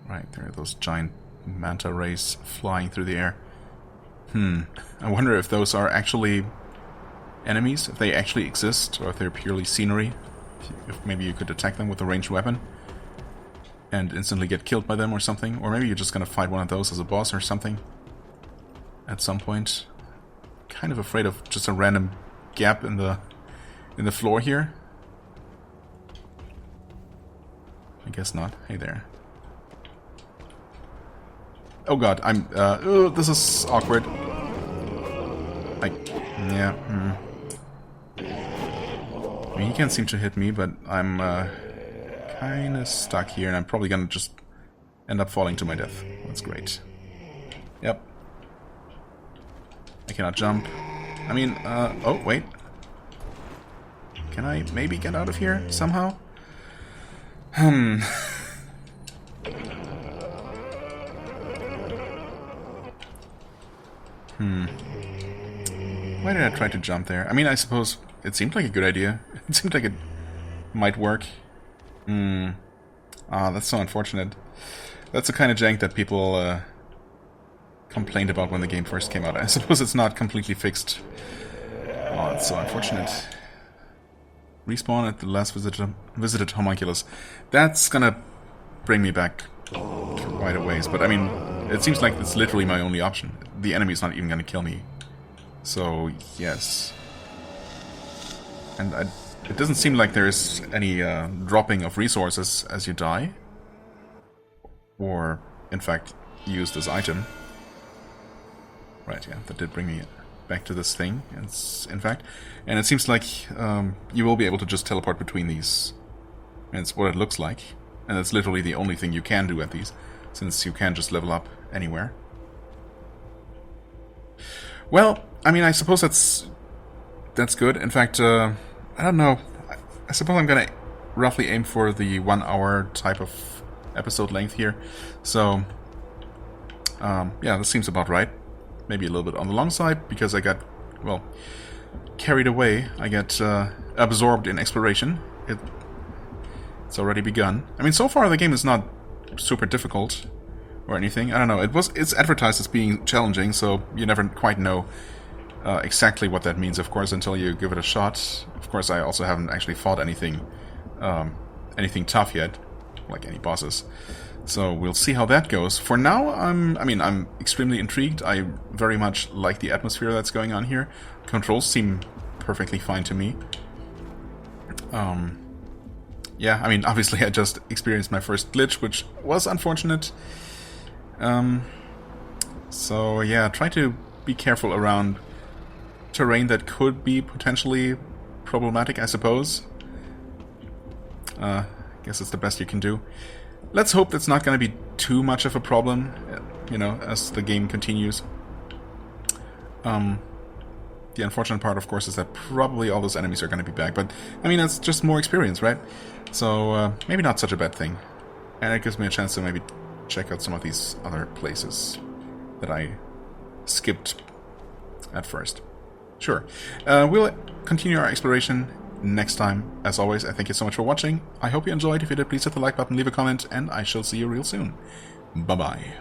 Right, there are those giant manta rays flying through the air. I wonder if those are actually enemies, if they actually exist, or if they're purely scenery. If maybe you could attack them with a ranged weapon and instantly get killed by them or something. Or maybe you're just gonna fight one of those as a boss or something at some point. Kind of afraid of just a random gap in the floor here. I guess not. Hey there. Oh god, oh, this is awkward. Yeah. I mean, he can't seem to hit me, but I'm kind of stuck here, and I'm probably gonna just end up falling to my death. That's great. Yep. I cannot jump. I mean, oh, wait. Can I maybe get out of here somehow? Why did I try to jump there? I mean, I suppose it seemed like a good idea. It seemed like it might work. That's so unfortunate. That's the kind of jank that people complained about when the game first came out. I suppose it's not completely fixed. Oh, that's so unfortunate. Respawn at the last visited homunculus. That's gonna bring me back quite a ways. But I mean, it seems like it's literally my only option. The enemy's not even gonna kill me. So, yes. And it doesn't seem like there's any dropping of resources as you die. Or, in fact, use this item. Right, yeah, that did bring me back to this thing, in fact. And it seems like you will be able to just teleport between these. And it's what it looks like. And it's literally the only thing you can do at these, since you can just level up anywhere. Well, I mean, I suppose that's good. In fact, I don't know. I suppose I'm gonna roughly aim for the 1 hour type of episode length here. So, yeah, this seems about right. Maybe a little bit on the long side, because I got, well, carried away. I got absorbed in exploration. It's already begun. I mean, so far the game is not super difficult or anything. I don't know. It's advertised as being challenging, so you never quite know exactly what that means, of course, until you give it a shot. Of course, I also haven't actually fought anything tough yet, like any bosses. So we'll see how that goes. For now, I'm extremely intrigued. I very much like the atmosphere that's going on here. Controls seem perfectly fine to me. Yeah, I mean, obviously I just experienced my first glitch, which was unfortunate. So yeah, try to be careful around terrain that could be potentially problematic, I suppose. Guess it's the best you can do. Let's hope that's not going to be too much of a problem, you know, as the game continues. The unfortunate part, of course, is that probably all those enemies are going to be back, but, I mean, that's just more experience, right? So, maybe not such a bad thing. And it gives me a chance to maybe check out some of these other places that I skipped at first. Sure. We'll continue our exploration next time. As always, I thank you so much for watching. I hope you enjoyed. If you did, please hit the like button, leave a comment, and I shall see you real soon. Bye-bye.